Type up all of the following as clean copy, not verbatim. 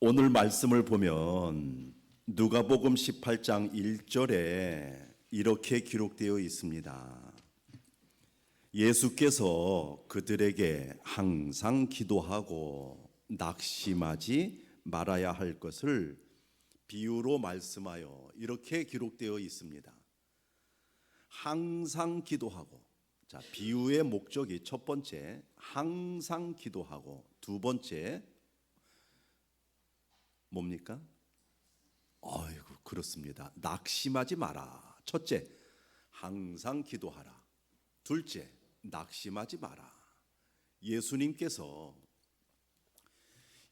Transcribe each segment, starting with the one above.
오늘 말씀을 보면 누가복음 18장 1절에 이렇게 기록되어 있습니다. 예수께서 그들에게 항상 기도하고 낙심하지 말아야 할 것을 비유로 말씀하여 이렇게 기록되어 있습니다. 항상 기도하고, 자, 비유의 목적이 첫 번째 항상 기도하고, 두 번째 뭡니까? 아이고, 그렇습니다. 낙심하지 마라. 첫째, 항상 기도하라. 둘째, 낙심하지 마라. 예수님께서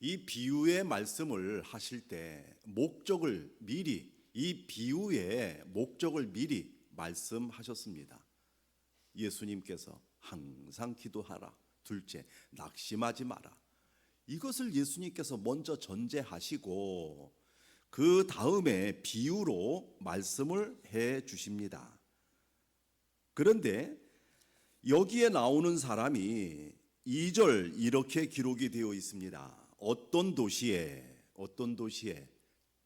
이 비유의 말씀을 하실 때 목적을 미리, 이 비유의 목적을 미리 말씀하셨습니다. 예수님께서 항상 기도하라. 둘째, 낙심하지 마라. 이것을 예수님께서 먼저 전제하시고 그 다음에 비유로 말씀을 해 주십니다. 그런데 여기에 나오는 사람이 2절 이렇게 기록이 되어 있습니다. 어떤 도시에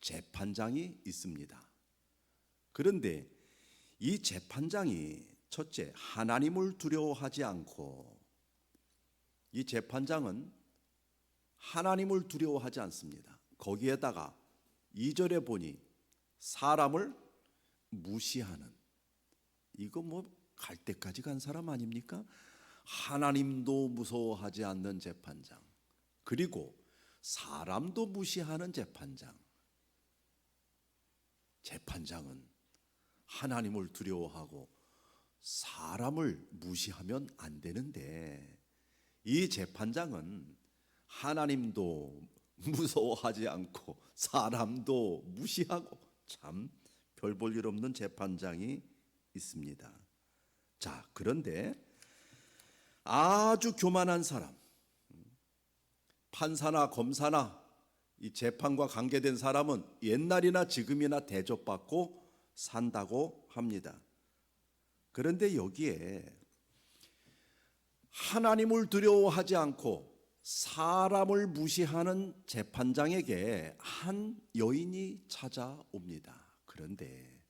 재판장이 있습니다. 그런데 이 재판장이 첫째, 하나님을 두려워하지 않고, 이 재판장은 하나님을 두려워하지 않습니다. 거기에다가 2절에 보니 사람을 무시하는, 이거 뭐 갈 때까지 간 사람 아닙니까? 하나님도 무서워하지 않는 재판장, 그리고 사람도 무시하는 재판장. 재판장은 하나님을 두려워하고 사람을 무시하면 안 되는데, 이 재판장은 하나님도 무서워하지 않고 사람도 무시하고, 참 별 볼 일 없는 재판장이 있습니다. 자, 그런데 아주 교만한 사람, 판사나 검사나 이 재판과 관계된 사람은 옛날이나 지금이나 대접받고 산다고 합니다. 그런데 여기에 하나님을 두려워하지 않고 사람을 무시하는 재판장에게 한 여인이 찾아옵니다. 그런데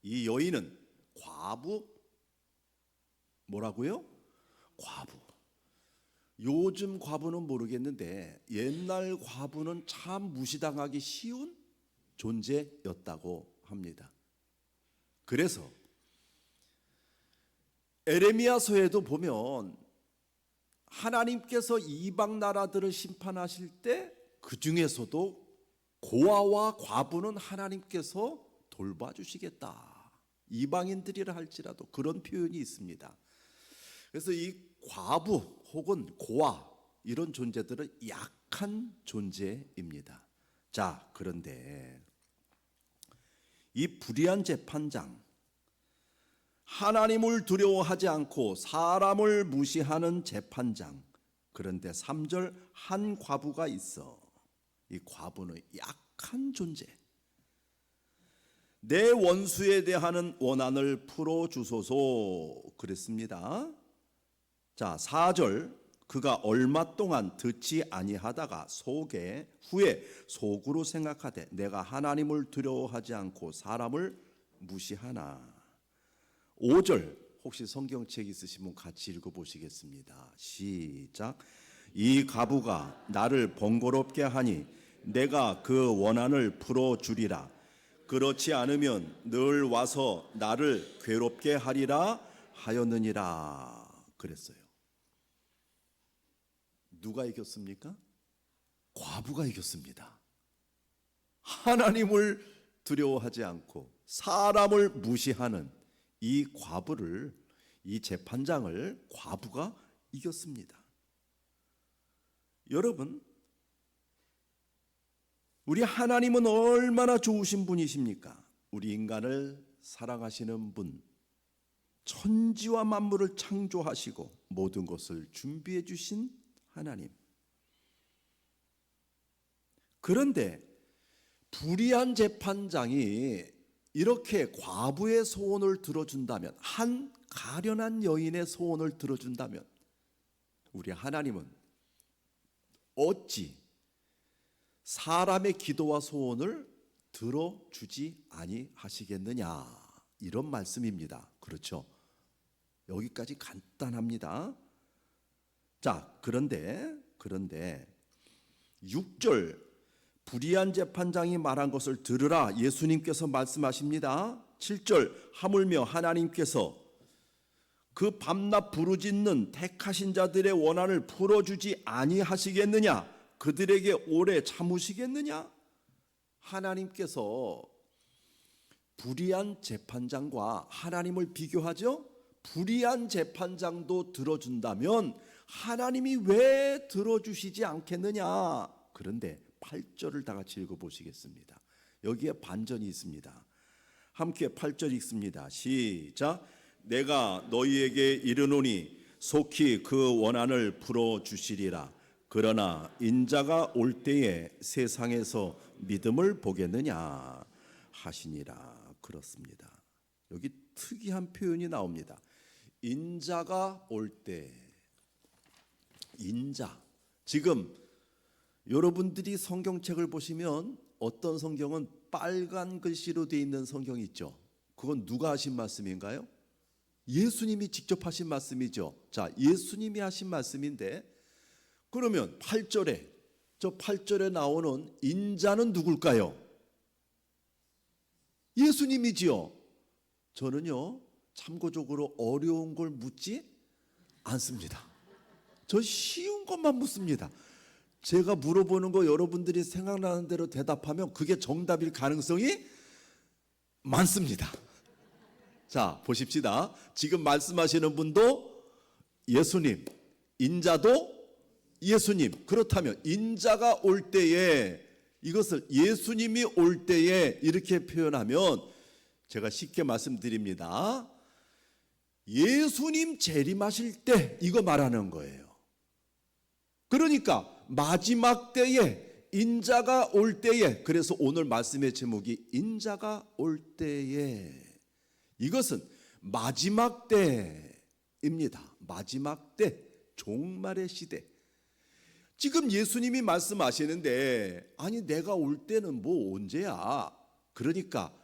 이 여인은 과부, 뭐라고요? 과부. 요즘 과부는 모르겠는데 옛날 과부는 참 무시당하기 쉬운 존재였다고 합니다. 그래서 에레미야서에도 보면 하나님께서 이방 나라들을 심판하실 때 그 중에서도 고아와 과부는 하나님께서 돌봐주시겠다, 이방인들이라 할지라도 그런 표현이 있습니다. 그래서 이 과부 혹은 고아, 이런 존재들은 약한 존재입니다. 자, 그런데 이 불의한 재판장, 하나님을 두려워하지 않고 사람을 무시하는 재판장, 그런데 3절 한 과부가 있어. 이 과부는 약한 존재. 내 원수에 대한 원한을 풀어주소서 그랬습니다. 자, 4절 그가 얼마 동안 듣지 아니하다가 후에 속으로 생각하되 내가 하나님을 두려워하지 않고 사람을 무시하나. 5절 혹시 성경책 있으시면 같이 읽어보시겠습니다. 시작. 이 과부가 나를 번거롭게 하니 내가 그 원한을 풀어주리라. 그렇지 않으면 늘 와서 나를 괴롭게 하리라 하였느니라 그랬어요. 누가 이겼습니까? 과부가 이겼습니다. 하나님을 두려워하지 않고 사람을 무시하는 이 과부를, 이 재판장을 과부가 이겼습니다. 여러분, 우리 하나님은 얼마나 좋으신 분이십니까? 우리 인간을 사랑하시는 분, 천지와 만물을 창조하시고 모든 것을 준비해 주신 하나님. 그런데 불의한 재판장이 이렇게 과부의 소원을 들어준다면, 한 가련한 여인의 소원을 들어준다면, 우리 하나님은 어찌 사람의 기도와 소원을 들어주지 아니하시겠느냐, 이런 말씀입니다. 그렇죠? 여기까지 간단합니다. 자, 그런데 6절 불의한 재판장이 말한 것을 들으라 예수님께서 말씀하십니다. 7절 하물며 하나님께서 그 밤낮 부르짖는 택하신 자들의 원한을 풀어주지 아니하시겠느냐, 그들에게 오래 참으시겠느냐. 하나님께서 불의한 재판장과 하나님을 비교하죠. 불의한 재판장도 들어준다면 하나님이 왜 들어주시지 않겠느냐. 그런데 8절을 다 같이 읽어보시겠습니다. 여기에 반전이 있습니다. 함께 8절 읽습니다. 시작. 내가 너희에게 이르노니 속히 그 원한을 풀어주시리라. 그러나 인자가 올 때에 세상에서 믿음을 보겠느냐 하시니라. 그렇습니다. 여기 특이한 표현이 나옵니다. 인자가 올 때. 인자. 지금 여러분들이 성경책을 보시면 어떤 성경은 빨간 글씨로 되어 있는 성경이 있죠. 그건 누가 하신 말씀인가요? 예수님이 직접 하신 말씀이죠. 자, 예수님이 하신 말씀인데, 그러면 8절에, 저 8절에 나오는 인자는 누굴까요? 예수님이지요. 저는요, 참고적으로 어려운 걸 묻지 않습니다. 저 쉬운 것만 묻습니다. 제가 물어보는 거 여러분들이 생각나는 대로 대답하면 그게 정답일 가능성이 많습니다. 자, 보십시다. 지금 말씀하시는 분도 예수님, 인자도 예수님. 그렇다면 인자가 올 때에, 이것을 예수님이 올 때에 이렇게 표현하면 제가 쉽게 말씀드립니다. 예수님 재림하실 때 이거 말하는 거예요. 그러니까 마지막 때에, 인자가 올 때에, 그래서 오늘 말씀의 제목이 인자가 올 때에, 이것은 마지막 때입니다. 마지막 때, 종말의 시대. 지금 예수님이 말씀하시는데, 아니 내가 올 때는 뭐 언제야? 그러니까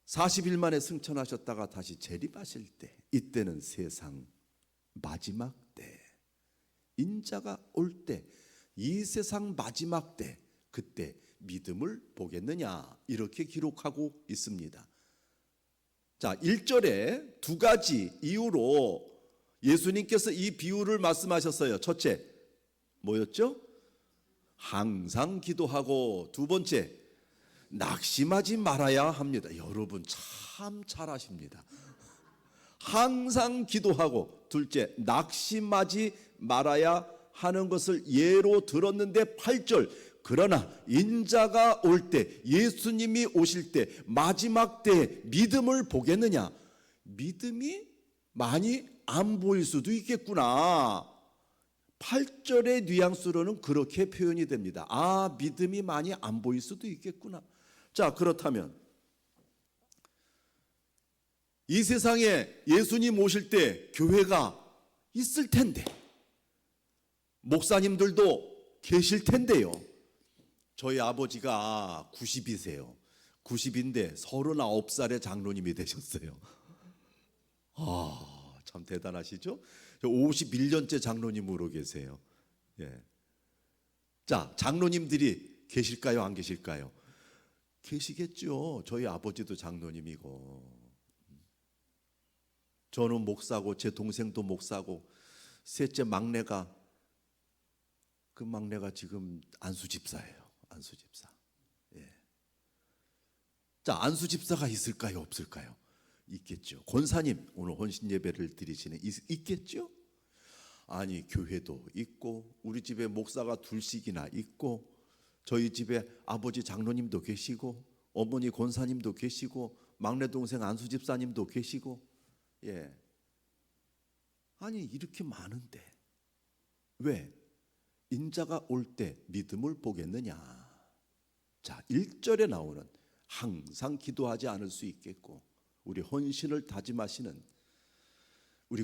40일 만에 승천하셨다가 다시 재림하실 때, 이때는 세상 마지막 때, 인자가 올 때, 이 세상 마지막 때, 그때 믿음을 보겠느냐, 이렇게 기록하고 있습니다. 자, 1절에 두 가지 이유로 예수님께서 이 비유를 말씀하셨어요. 첫째, 뭐였죠? 항상 기도하고, 두 번째, 낙심하지 말아야 합니다. 여러분 참 잘하십니다. 항상 기도하고, 둘째, 낙심하지 말아야 하는 것을 예로 들었는데 8절, 그러나 인자가 올 때, 예수님이 오실 때, 마지막 때 믿음을 보겠느냐. 믿음이 많이 안 보일 수도 있겠구나. 8절의 뉘앙스로는 그렇게 표현이 됩니다. 아, 믿음이 많이 안 보일 수도 있겠구나. 자, 그렇다면 이 세상에 예수님 오실 때 교회가 있을 텐데, 목사님들도 계실 텐데요. 저희 아버지가 90이세요. 90인데 39살의 장로님이 되셨어요. 아, 참 대단하시죠? 51년째 장로님으로 계세요. 예. 자, 장로님들이 계실까요? 안 계실까요? 계시겠죠. 저희 아버지도 장로님이고, 저는 목사고, 제 동생도 목사고, 셋째 막내가, 그 막내가 지금 안수 집사예요. 안수 집사. 예. 자, 안수 집사가 있을까요? 없을까요? 있겠죠. 권사님, 오늘 혼신 예배를 드리시는 있겠죠? 아니, 교회도 있고, 우리 집에 목사가 둘씩이나 있고, 저희 집에 아버지 장로님도 계시고, 어머니 권사님도 계시고, 막내 동생 안수 집사님도 계시고, 예. 아니, 이렇게 많은데 왜 인자가 올 때 믿음을 보겠느냐. 자, 1절에 나오는 항상 기도하지 않을 수 있겠고, 우리 헌신을 다짐하시는 우리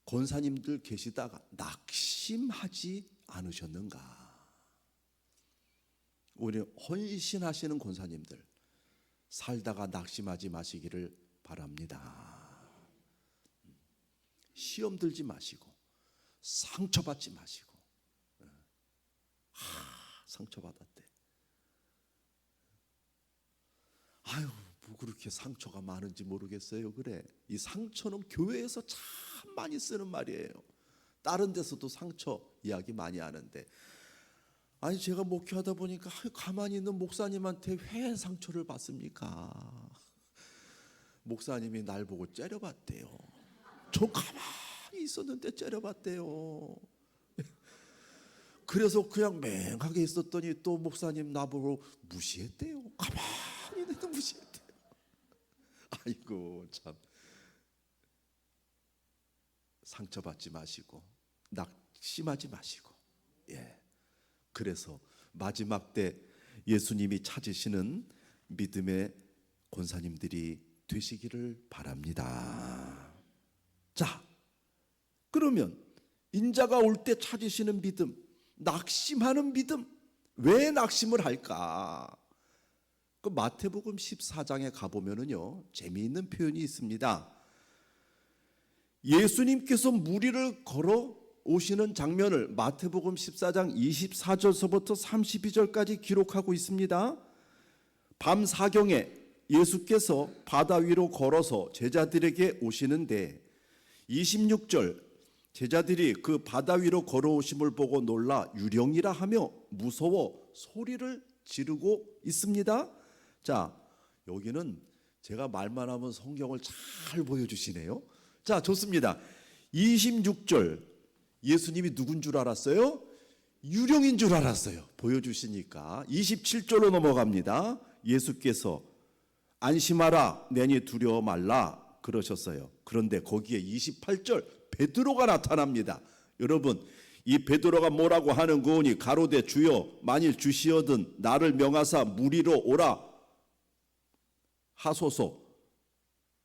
권사님들 계시다가 낙심하지 않으셨는가. 우리 헌신하시는 권사님들 살다가 낙심하지 마시기를 바랍니다. 시험 들지 마시고 상처받지 마시고. 상처받았대. 아유, 뭐 그렇게 상처가 많은지 모르겠어요. 그래, 이 상처는 교회에서 참 많이 쓰는 말이에요. 다른 데서도 상처 이야기 많이 하는데, 아니 제가 목회하다 보니까 가만히 있는 목사님한테 왜 상처를 받습니까? 목사님이 날 보고 째려봤대요. 저 가만히 있었는데 째려봤대요. 그래서 그냥 맹하게 있었더니 또 목사님 나보고 무시했대요. 가만히 있는데 무시했대요. 아이고 참. 상처받지 마시고 낙심하지 마시고. 예. 그래서 마지막 때 예수님이 찾으시는 믿음의 권사님들이 되시기를 바랍니다. 자, 그러면 인자가 올 때 찾으시는 믿음, 낙심하는 믿음, 왜 낙심을 할까? 그 마태복음 14장에 가보면은요, 재미있는 표현이 있습니다. 예수님께서 무리를 걸어 오시는 장면을 마태복음 14장 24절서부터 32절까지 기록하고 있습니다. 밤 사경에 예수께서 바다 위로 걸어서 제자들에게 오시는데 26절 제자들이 그 바다 위로 걸어오심을 보고 놀라 유령이라 하며 무서워 소리를 지르고 있습니다. 자, 여기는 제가 말만 하면 성경을 잘 보여주시네요. 자, 좋습니다. 26절 예수님이 누군 줄 알았어요? 유령인 줄 알았어요. 보여주시니까 27절로 넘어갑니다. 예수께서 안심하라, 내니 두려워 말라 그러셨어요. 그런데 거기에 28절 베드로가 나타납니다. 여러분, 이 베드로가 뭐라고 하는 거니? 가로되 주여 만일 주시어든 나를 명하사 무리로 오라 하소서.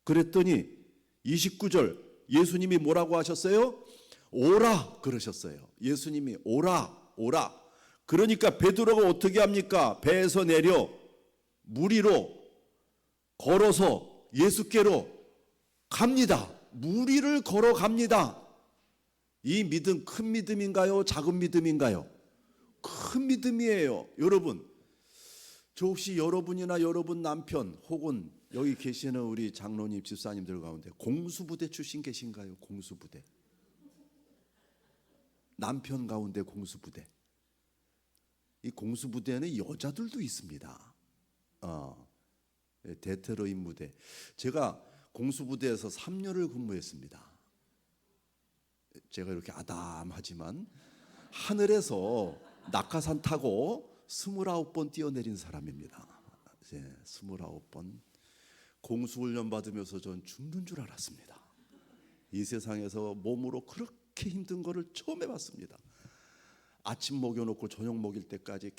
그랬더니 29절 예수님이 뭐라고 하셨어요? 오라 그러셨어요. 예수님이 오라 오라. 그러니까 베드로가 어떻게 합니까? 배에서 내려 무리로 걸어서 예수께로 갑니다. 무리를 걸어갑니다. 이 믿음 큰 믿음인가요? 작은 믿음인가요? 큰 믿음이에요. 여러분, 저 혹시 여러분이나 여러분 남편 혹은 여기 계시는 우리 장로님 집사님들 가운데 공수부대 출신 계신가요? 공수부대. 남편 가운데 공수부대. 이 공수부대는 여자들도 있습니다. 대테러인 무대. 제가 공수부대에서 3년을 근무했습니다. 제가 이렇게 아담하지만 하늘에서 낙하산 타고 29번 뛰어내린 사람입니다. 29번. 공수훈련 받으면서 전 죽는 줄 알았습니다. 이 세상에서 몸으로 그렇게 힘든 거를 처음 해봤습니다. 아침 먹여놓고 저녁 먹일 때까지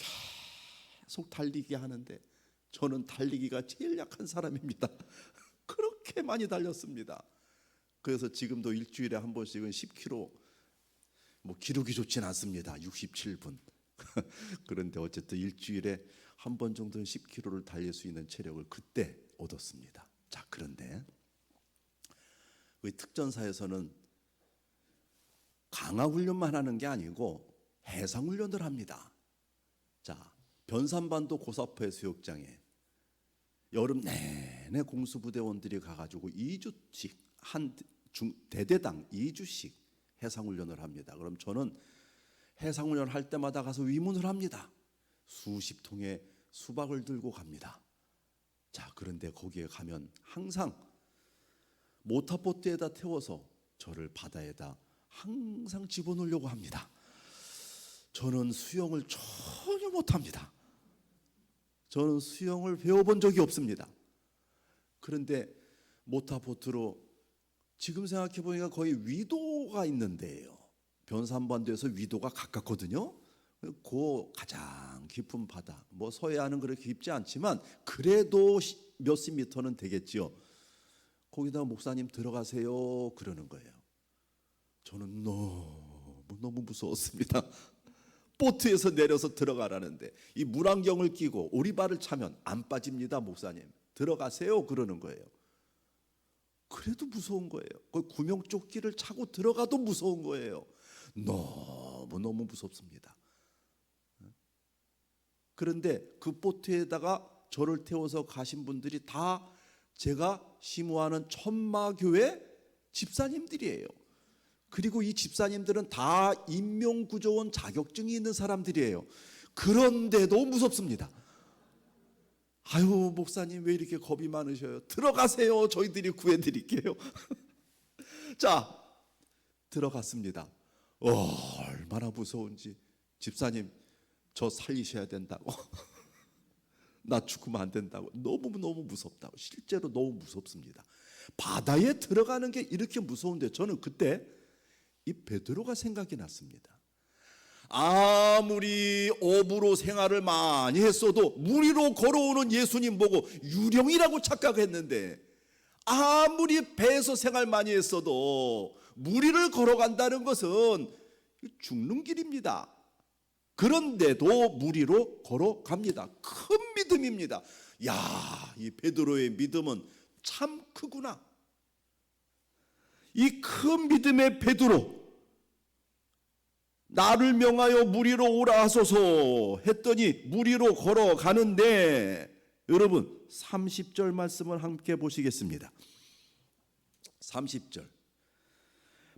계속 달리기 하는데 저는 달리기가 제일 약한 사람입니다. 그렇게 많이 달렸습니다. 그래서 지금도 일주일에 한 번씩은 10km, 뭐 기록이 좋진 않습니다. 67분. 그런데 어쨌든 일주일에 한 번 정도는 10km를 달릴 수 있는 체력을 그때 얻었습니다. 자, 그런데 우리 특전사에서는 강화훈련만 하는 게 아니고 해상훈련을 합니다. 자, 변산반도 고사포 해수욕장에 여름 내내 공수부대원들이 가가지고 2주씩 한 대대당 2주씩 해상훈련을 합니다. 그럼 저는 해상훈련 할 때마다 가서 위문을 합니다. 수십 통의 수박을 들고 갑니다. 자, 그런데 거기에 가면 항상 모터보트에다 태워서 저를 바다에다 항상 집어넣으려고 합니다. 저는 수영을 전혀 못합니다. 저는 수영을 배워본 적이 없습니다. 그런데 모터보트로 지금 생각해 보니까 거의 위도가 있는데요. 변산반도에서 위도가 가깝거든요. 그 가장 깊은 바다, 뭐 서해안은 그렇게 깊지 않지만 그래도 몇십 미터는 되겠지요. 거기다 목사님 들어가세요 그러는 거예요. 저는 너무 무서웠습니다. 보트에서 내려서 들어가라는데 이 물안경을 끼고 오리발을 차면 안 빠집니다, 목사님. 들어가세요 그러는 거예요. 그래도 무서운 거예요. 그 구명조끼를 차고 들어가도 무서운 거예요. 너무너무 무섭습니다. 그런데 그 보트에다가 저를 태워서 가신 분들이 다 제가 심우하는 천마교회 집사님들이에요. 그리고 이 집사님들은 다 임명구조원 자격증이 있는 사람들이에요. 그런데도 무섭습니다. 아유, 목사님 왜 이렇게 겁이 많으셔요? 들어가세요. 저희들이 구해드릴게요. 자, 들어갔습니다. 얼마나 무서운지. 집사님, 저 살리셔야 된다고. 나 죽으면 안 된다고. 너무너무 무섭다고. 실제로 너무 무섭습니다. 바다에 들어가는 게 이렇게 무서운데 저는 그때 이 베드로가 생각이 났습니다. 아무리 어부로 생활을 많이 했어도 물 위로 걸어오는 예수님 보고 유령이라고 착각했는데, 아무리 배에서 생활 많이 했어도 물 위를 걸어간다는 것은 죽는 길입니다. 그런데도 물 위로 걸어갑니다. 큰 믿음입니다. 야, 이 베드로의 믿음은 참 크구나. 이 큰 믿음의 베드로, 나를 명하여 물 위로 오라 하소서 했더니 물 위로 걸어가는데, 여러분 30절 말씀을 함께 보시겠습니다. 30절.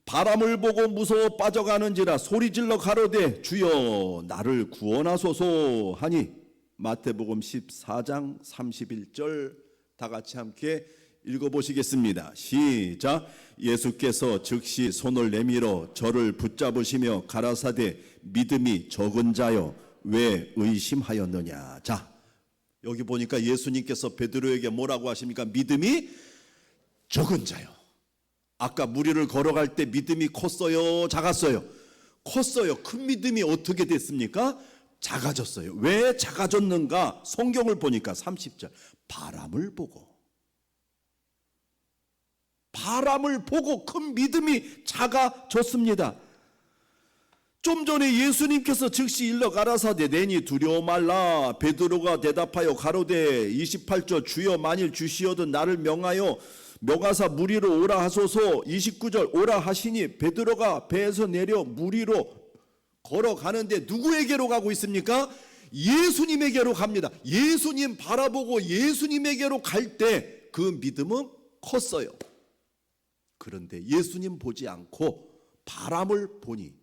바람을 보고 무서워 빠져가는지라 소리질러 가로되 주여 나를 구원하소서 하니, 마태복음 14장 31절 다 같이 함께 읽어보시겠습니다. 시작. 예수께서 즉시 손을 내밀어 저를 붙잡으시며 가라사대 믿음이 적은 자여 왜 의심하였느냐. 자, 여기 보니까 예수님께서 베드로에게 뭐라고 하십니까? 믿음이 적은 자요. 아까 물 위를 걸어갈 때 믿음이 컸어요, 작았어요? 컸어요. 큰 믿음이 어떻게 됐습니까? 작아졌어요. 왜 작아졌는가? 성경을 보니까 30절. 바람을 보고 큰 믿음이 작아졌습니다. 좀 전에 예수님께서 즉시 일러 가라사대 내니 두려워 말라. 베드로가 대답하여 가로되 28절 주여 만일 주시어든 나를 명하사 물 위로 오라 하소서. 29절 오라 하시니 베드로가 배에서 내려 물 위로 걸어가는데 누구에게로 가고 있습니까? 예수님에게로 갑니다. 예수님 바라보고 예수님에게로 갈 때 그 믿음은 컸어요. 그런데 예수님 보지 않고 바람을 보니,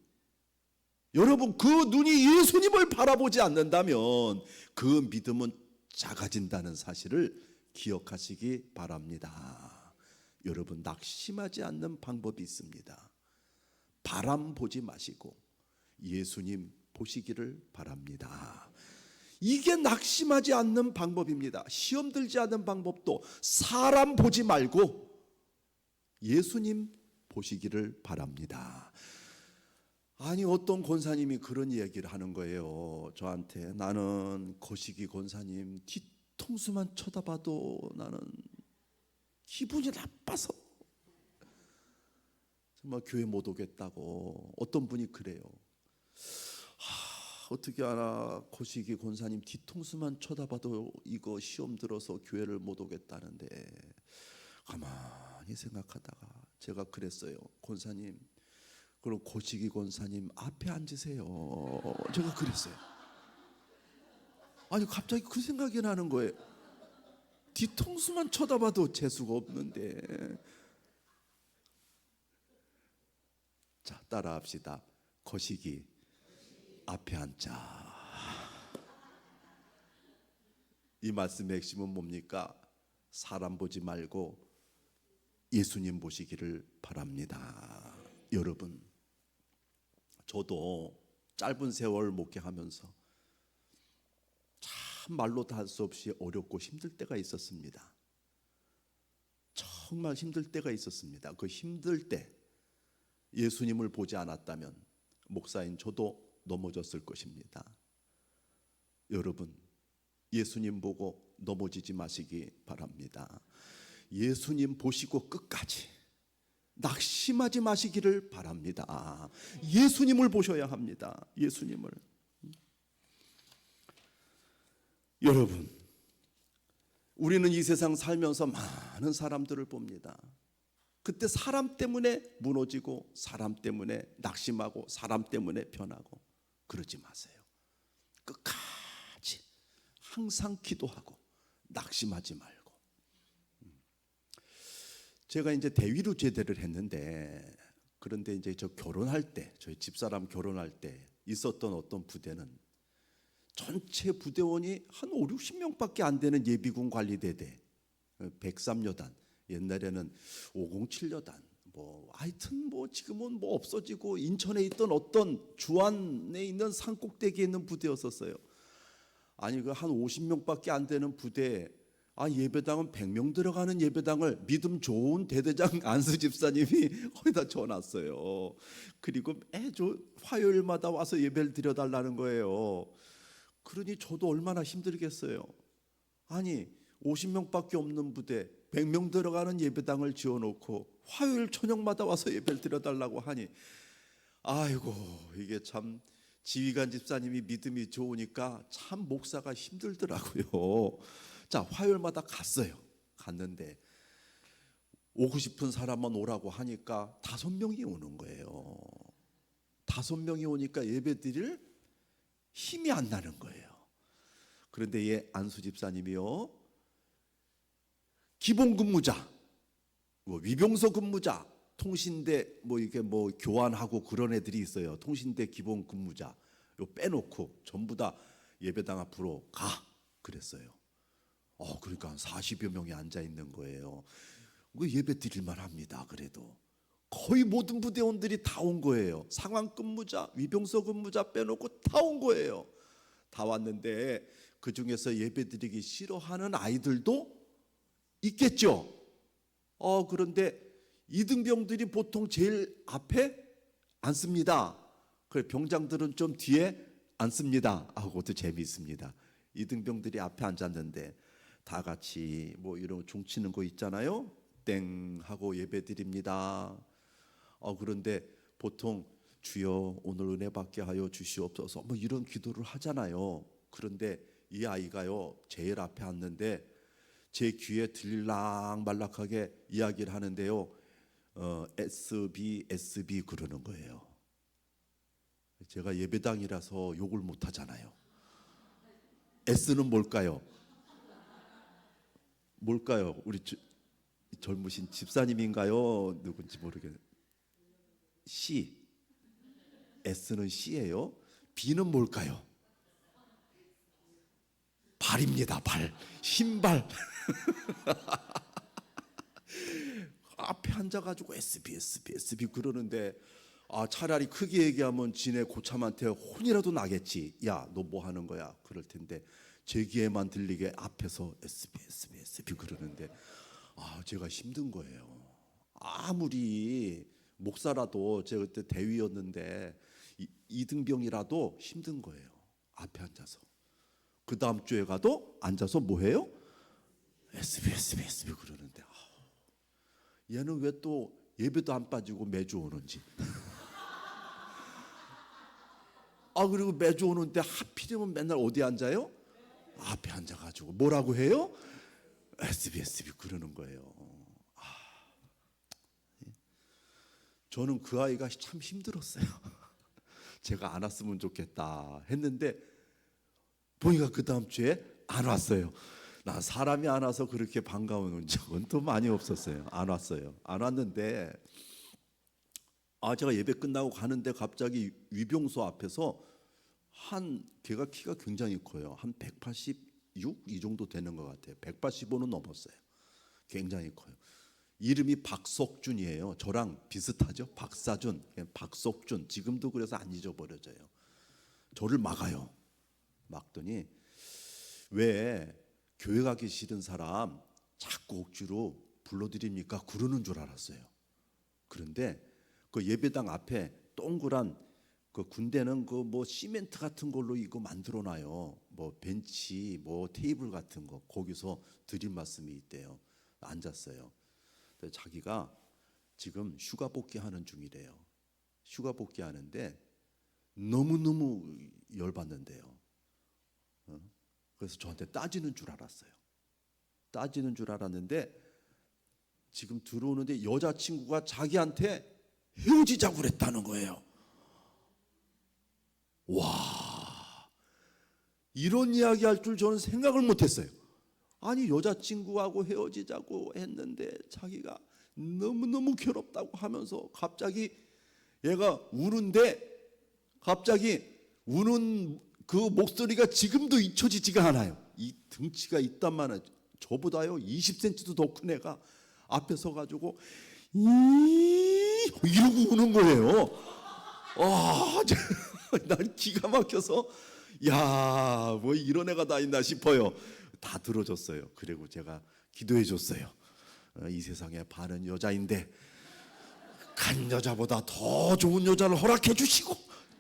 여러분 그 눈이 예수님을 바라보지 않는다면 그 믿음은 작아진다는 사실을 기억하시기 바랍니다. 여러분 낙심하지 않는 방법이 있습니다. 바람 보지 마시고 예수님 보시기를 바랍니다. 이게 낙심하지 않는 방법입니다. 시험 들지 않는 방법도 사람 보지 말고 예수님 보시기를 바랍니다. 아니 어떤 권사님이 그런 얘기를 하는 거예요. 저한테 나는 거시기 권사님 뒤통수만 쳐다봐도 나는 기분이 나빠서 정말 교회 못 오겠다고. 어떤 분이 그래요. 어떻게 알아? 거시기 권사님 뒤통수만 쳐다봐도 이거 시험 들어서 교회를 못 오겠다는데. 가만히 생각하다가 제가 그랬어요. 권사님, 그럼 거시기 권사님 앞에 앉으세요. 제가 그랬어요. 아니 갑자기 그 생각이 나는 거예요. 뒤통수만 쳐다봐도 재수가 없는데. 자, 따라합시다. 거시기 앞에 앉자. 이 말씀의 핵심은 뭡니까? 사람 보지 말고 예수님 보시기를 바랍니다. 여러분, 저도 짧은 세월 목회하면서 참 말로 다 할 수 없이 어렵고 힘들 때가 있었습니다. 정말 힘들 때가 있었습니다. 그 힘들 때 예수님을 보지 않았다면 목사인 저도 넘어졌을 것입니다. 여러분, 예수님 보고 넘어지지 마시기 바랍니다. 예수님 보시고 끝까지 낙심하지 마시기를 바랍니다. 예수님을 보셔야 합니다. 예수님을. 여러분, 우리는 이 세상 살면서 많은 사람들을 봅니다. 그때 사람 때문에 무너지고 사람 때문에 낙심하고 사람 때문에 변하고 그러지 마세요. 끝까지 항상 기도하고 낙심하지 말고. 제가 이제 대위로 제대를 했는데, 그런데 이제 저 결혼할 때, 저희 집사람 결혼할 때 있었던 어떤 부대는 전체 부대원이 한 5, 60명밖에 안 되는 예비군 관리대대 103여단, 옛날에는 507여단, 뭐 하여튼 뭐 지금은 뭐 없어지고 인천에 있던 어떤 주안에 있는 산꼭대기에 있는 부대였었어요. 아니 그 한 50명밖에 안 되는 부대, 예배당은 100명 들어가는 예배당을 믿음 좋은 대대장 안수 집사님이 거기다 줘놨어요. 그리고 매주 화요일마다 와서 예배를 드려달라는 거예요. 그러니 저도 얼마나 힘들겠어요. 아니 50명밖에 없는 부대 100명 들어가는 예배당을 지어놓고 화요일 저녁마다 와서 예배를 드려달라고 하니, 아이고 이게 참 지휘관 집사님이 믿음이 좋으니까 참 목사가 힘들더라고요. 자, 화요일마다 갔는데 오고 싶은 사람만 오라고 하니까 5명이 오는 거예요. 5명이 오니까 예배 드릴 힘이 안 나는 거예요. 그런데 이 안수 집사님이요, 기본 근무자, 위병소 근무자, 통신대 이게 교환하고 그런 애들이 있어요. 통신대 기본 근무자 요 빼놓고 전부 다 예배당 앞으로 가 그랬어요. 그러니까 한 40여 명이 앉아 있는 거예요. 예배 드릴만 합니다. 그래도 거의 모든 부대원들이 다 온 거예요. 상황 근무자, 위병소 근무자 빼놓고 다 온 거예요. 다 왔는데 그 중에서 예배 드리기 싫어하는 아이들도 있겠죠. 그런데 이등병들이 보통 제일 앞에 앉습니다. 그래 병장들은 좀 뒤에 앉습니다. 그것도 재미있습니다. 이등병들이 앞에 앉았는데 다 같이 이런 종 치는 거 있잖아요. 땡 하고 예배 드립니다. 그런데 보통 주여 오늘 은혜 받게 하여 주시옵소서 이런 기도를 하잖아요. 그런데 이 아이가요 제일 앞에 앉는데 제 귀에 들락 말락하게 이야기를 하는데요. SB 그러는 거예요. 제가 예배당이라서 욕을 못 하잖아요. S는 뭘까요? 우리 젊으신 집사님인가요? 누군지 모르겠는데 C, S는 C예요. B는 뭘까요? 발입니다. 발, 신발. 앞에 앉아가지고 SB 그러는데 차라리 크게 얘기하면 지네 고참한테 혼이라도 나겠지. 야, 너 뭐 하는 거야? 그럴 텐데 제 귀에만 들리게 앞에서 SB 그러는데 제가 힘든 거예요. 아무리 목사라도 제가 그때 대위였는데 이등병이라도 힘든 거예요. 앞에 앉아서. 그 다음 주에 가도 앉아서 뭐 해요? SB 그러는데 얘는 왜 또 예배도 안 빠지고 매주 오는지. 그리고 매주 오는데 하필이면 맨날 어디 앉아요? 앞에 앉아가지고 뭐라고 해요? SB 그러는 거예요. 저는 그 아이가 참 힘들었어요. 제가 안 왔으면 좋겠다 했는데 보니까 그 다음 주에 안 왔어요. 나 사람이 안 와서 그렇게 반가운 적은 또 많이 없었어요. 안 왔어요. 안 왔는데 제가 예배 끝나고 가는데 갑자기 위병소 앞에서 걔가 키가 굉장히 커요. 한 186 이 정도 되는 것 같아요. 185는 넘었어요. 굉장히 커요. 이름이 박석준이에요. 저랑 비슷하죠. 박사준, 박석준. 지금도 그래서 안 잊어버려져요. 저를 막아요. 막더니 왜 교회 가기 싫은 사람 자꾸 억지로 불러드립니까? 그러는 줄 알았어요. 그런데 그 예배당 앞에 동그란 그 군대는 그 시멘트 같은 걸로 이거 만들어 놔요. 벤치, 테이블 같은 거 거기서 드릴 말씀이 있대요. 앉았어요. 자기가 지금 휴가 복귀하는 중이래요. 휴가 복귀하는데 너무너무 열받는데요. 그래서 저한테 따지는 줄 알았어요. 따지는 줄 알았는데 지금 들어오는데 여자친구가 자기한테 헤어지자고 그랬다는 거예요. 와, 이런 이야기 할 줄 저는 생각을 못했어요. 아니, 여자친구하고 헤어지자고 했는데 자기가 너무너무 괴롭다고 하면서 갑자기 얘가 우는데, 갑자기 우는 그 목소리가 지금도 잊혀지지가 않아요. 이 등치가 있단만은 저보다요 20cm도 더 큰 애가 앞에 서가지고 이러고 우는 거예요. 난 기가 막혀서 야, 뭐 이런 애가 다 있나 싶어요. 다 들어줬어요. 그리고 제가 기도해 줬어요. 이 세상에 반은 여자인데 간 여자보다 더 좋은 여자를 허락해 주시고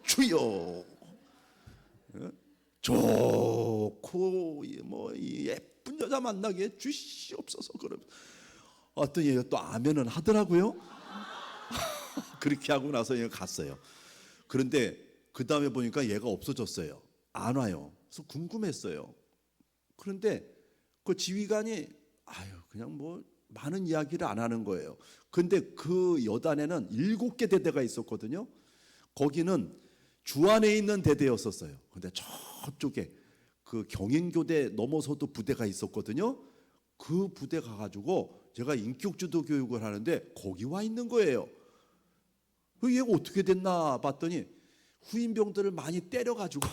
주여, 좋고 뭐 예쁜 여자 만나게 주시옵소서. 그러면 어떤 얘가 또 아멘은 하더라고요. 그렇게 하고 나서 얘가 갔어요. 그런데 그 다음에 보니까 얘가 없어졌어요. 안 와요. 그래서 궁금했어요. 그런데 그 지휘관이 그냥 뭐 많은 이야기를 안 하는 거예요. 근데 그 여단에는 7개 대대가 있었거든요. 거기는 주 안에 있는 대대였었어요. 근데 저쪽에 그 경인교대 넘어서도 부대가 있었거든요. 그 부대 가가지고 제가 인격주도 교육을 하는데 거기 와 있는 거예요. 얘가 어떻게 됐나 봤더니 후임병들을 많이 때려가지고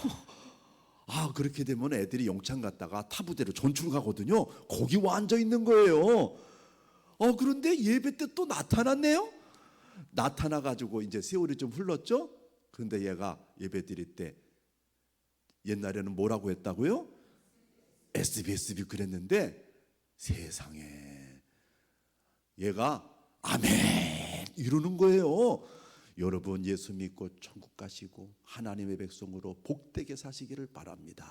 그렇게 되면 애들이 영창 갔다가 타 부대로 전출 가거든요. 거기 와 앉아 있는 거예요. 그런데 예배 때 또 나타났네요. 나타나가지고 이제 세월이 좀 흘렀죠. 그런데 얘가 예배 드릴 때 옛날에는 뭐라고 했다고요? SB 그랬는데 세상에 얘가 아멘 이러는 거예요. 여러분, 예수 믿고 천국 가시고 하나님의 백성으로 복되게 사시기를 바랍니다.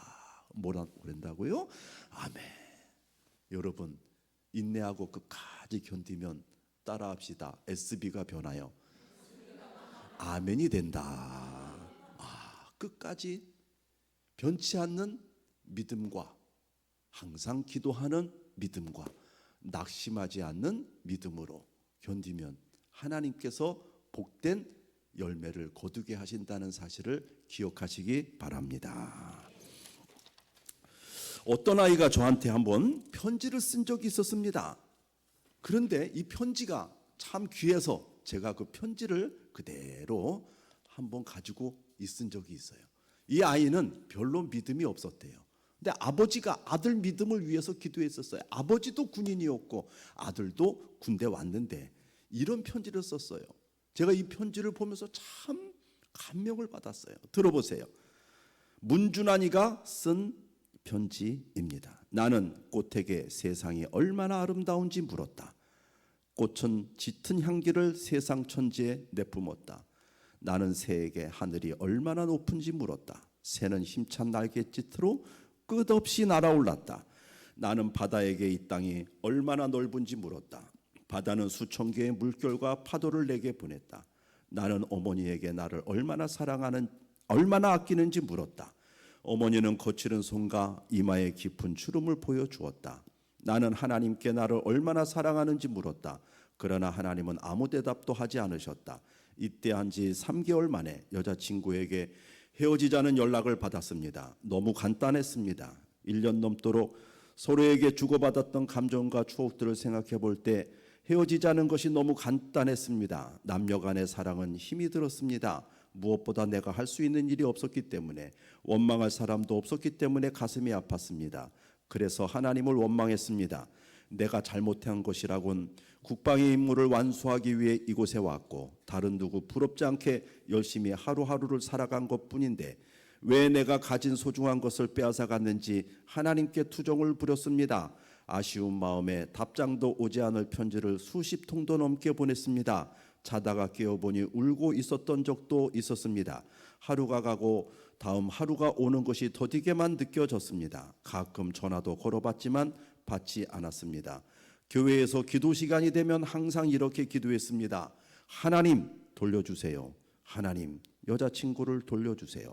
뭐라고 그런다고요? 아멘. 여러분, 인내하고 끝까지 견디면 따라합시다. SB가 변하여 아멘이 된다. 끝까지 변치 않는 믿음과 항상 기도하는 믿음과 낙심하지 않는 믿음으로 견디면 하나님께서 복된 열매를 거두게 하신다는 사실을 기억하시기 바랍니다. 어떤 아이가 저한테 한번 편지를 쓴 적이 있었습니다. 그런데 이 편지가 참 귀해서 제가 그 편지를 그대로 한번 가지고 있은 적이 있어요. 이 아이는 별로 믿음이 없었대요. 근데 아버지가 아들 믿음을 위해서 기도했었어요. 아버지도 군인이었고 아들도 군대 왔는데 이런 편지를 썼어요. 제가 이 편지를 보면서 참 감명을 받았어요. 들어보세요. 문준환이가 쓴 편지입니다. 나는 꽃에게 세상이 얼마나 아름다운지 물었다. 꽃은 짙은 향기를 세상 천지에 내뿜었다. 나는 새에게 하늘이 얼마나 높은지 물었다. 새는 힘찬 날갯짓으로 끝없이 날아올랐다. 나는 바다에게 이 땅이 얼마나 넓은지 물었다. 바다는 수천 개의 물결과 파도를 내게 보냈다. 나는 어머니에게 나를 얼마나 아끼는지 물었다. 어머니는 거칠은 손과 이마에 깊은 주름을 보여주었다. 나는 하나님께 나를 얼마나 사랑하는지 물었다. 그러나 하나님은 아무 대답도 하지 않으셨다. 이때 한 지 3개월 만에 여자친구에게 헤어지자는 연락을 받았습니다. 너무 간단했습니다. 1년 넘도록 서로에게 주고받았던 감정과 추억들을 생각해 볼 때 헤어지자는 것이 너무 간단했습니다. 남녀 간의 사랑은 힘이 들었습니다. 무엇보다 내가 할 수 있는 일이 없었기 때문에, 원망할 사람도 없었기 때문에 가슴이 아팠습니다. 그래서 하나님을 원망했습니다. 내가 잘못한 것이라곤 국방의 임무를 완수하기 위해 이곳에 왔고 다른 누구 부럽지 않게 열심히 하루하루를 살아간 것뿐인데 왜 내가 가진 소중한 것을 빼앗아갔는지 하나님께 투정을 부렸습니다. 아쉬운 마음에 답장도 오지 않을 편지를 수십 통도 넘게 보냈습니다. 자다가 깨어보니 울고 있었던 적도 있었습니다. 하루가 가고 다음 하루가 오는 것이 더디게만 느껴졌습니다. 가끔 전화도 걸어봤지만 받지 않았습니다. 교회에서 기도 시간이 되면 항상 이렇게 기도했습니다. 하나님 돌려주세요. 하나님 여자친구를 돌려주세요.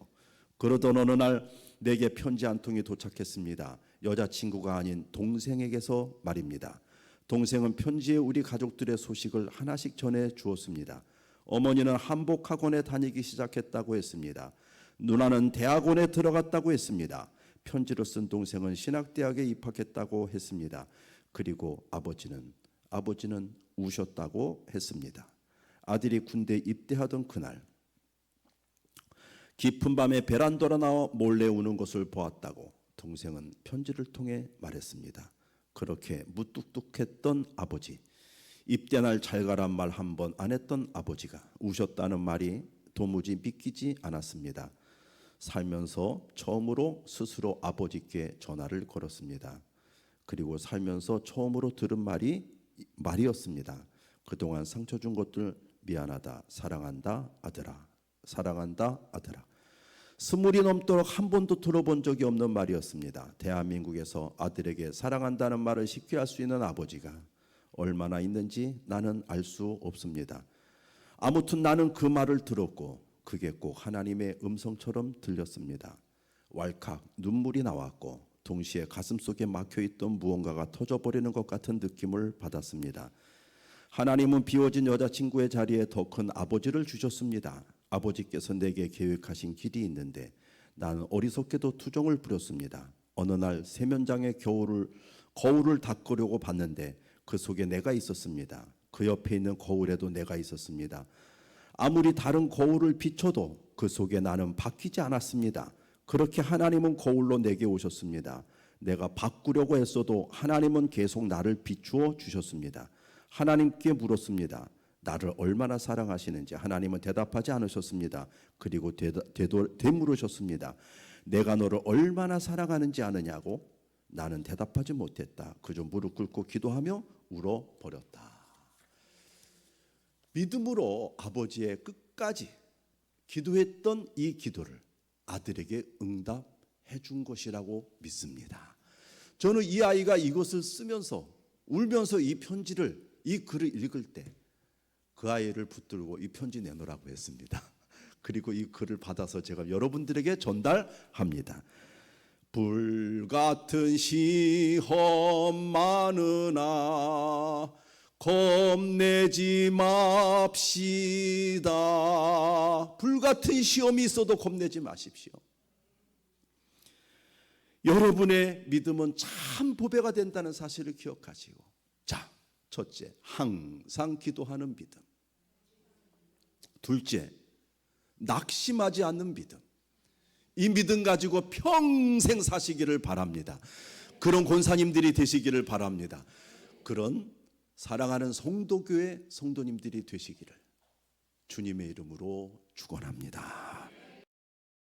그러던 어느 날 내게 편지 한 통이 도착했습니다. 여자친구가 아닌 동생에게서 말입니다. 동생은 편지에 우리 가족들의 소식을 하나씩 전해 주었습니다. 어머니는 한복학원에 다니기 시작했다고 했습니다. 누나는 대학원에 들어갔다고 했습니다. 편지를 쓴 동생은 신학대학에 입학했다고 했습니다. 그리고 아버지는 우셨다고 했습니다. 아들이 군대 입대하던 그날 깊은 밤에 베란다로 나와 몰래 우는 것을 보았다고 동생은 편지를 통해 말했습니다. 그렇게 무뚝뚝했던 아버지, 입대 날 잘 가란 말 한 번 안 했던 아버지가 우셨다는 말이 도무지 믿기지 않았습니다. 살면서 처음으로 스스로 아버지께 전화를 걸었습니다. 그리고 살면서 처음으로 들은 말이었습니다. 그동안 상처 준 것들 미안하다, 사랑한다 아들아, 사랑한다 아들아. 20이 넘도록 한 번도 들어본 적이 없는 말이었습니다. 대한민국에서 아들에게 사랑한다는 말을 쉽게 할 수 있는 아버지가 얼마나 있는지 나는 알 수 없습니다. 아무튼 나는 그 말을 들었고 그게 꼭 하나님의 음성처럼 들렸습니다. 왈칵 눈물이 나왔고 동시에 가슴속에 막혀있던 무언가가 터져버리는 것 같은 느낌을 받았습니다. 하나님은 비워진 여자친구의 자리에 더 큰 아버지를 주셨습니다. 아버지께서 내게 계획하신 길이 있는데 나는 어리석게도 투정을 부렸습니다. 어느 날 세면장에 거울을 닦으려고 봤는데 그 속에 내가 있었습니다. 그 옆에 있는 거울에도 내가 있었습니다. 아무리 다른 거울을 비춰도 그 속에 나는 바뀌지 않았습니다. 그렇게 하나님은 거울로 내게 오셨습니다. 내가 바꾸려고 했어도 하나님은 계속 나를 비추어 주셨습니다. 하나님께 물었습니다. 나를 얼마나 사랑하시는지. 하나님은 대답하지 않으셨습니다. 그리고 되물으셨습니다. 내가 너를 얼마나 사랑하는지 아느냐고. 나는 대답하지 못했다. 그저 무릎 꿇고 기도하며 울어버렸다. 믿음으로 아버지의 끝까지 기도했던 이 기도를 아들에게 응답해 준 것이라고 믿습니다. 저는 이 아이가 이것을 쓰면서 울면서 이 글을 읽을 때 그 아이를 붙들고 이 편지 내놓으라고 했습니다. 그리고 이 글을 받아서 제가 여러분들에게 전달합니다. 불같은 시험 많으나 겁내지 맙시다. 불같은 시험이 있어도 겁내지 마십시오. 여러분의 믿음은 참 보배가 된다는 사실을 기억하시고, 자, 첫째, 항상 기도하는 믿음. 둘째, 낙심하지 않는 믿음. 이 믿음 가지고 평생 사시기를 바랍니다. 그런 권사님들이 되시기를 바랍니다. 그런 사랑하는 성도교회 성도님들이 되시기를 주님의 이름으로 축원합니다.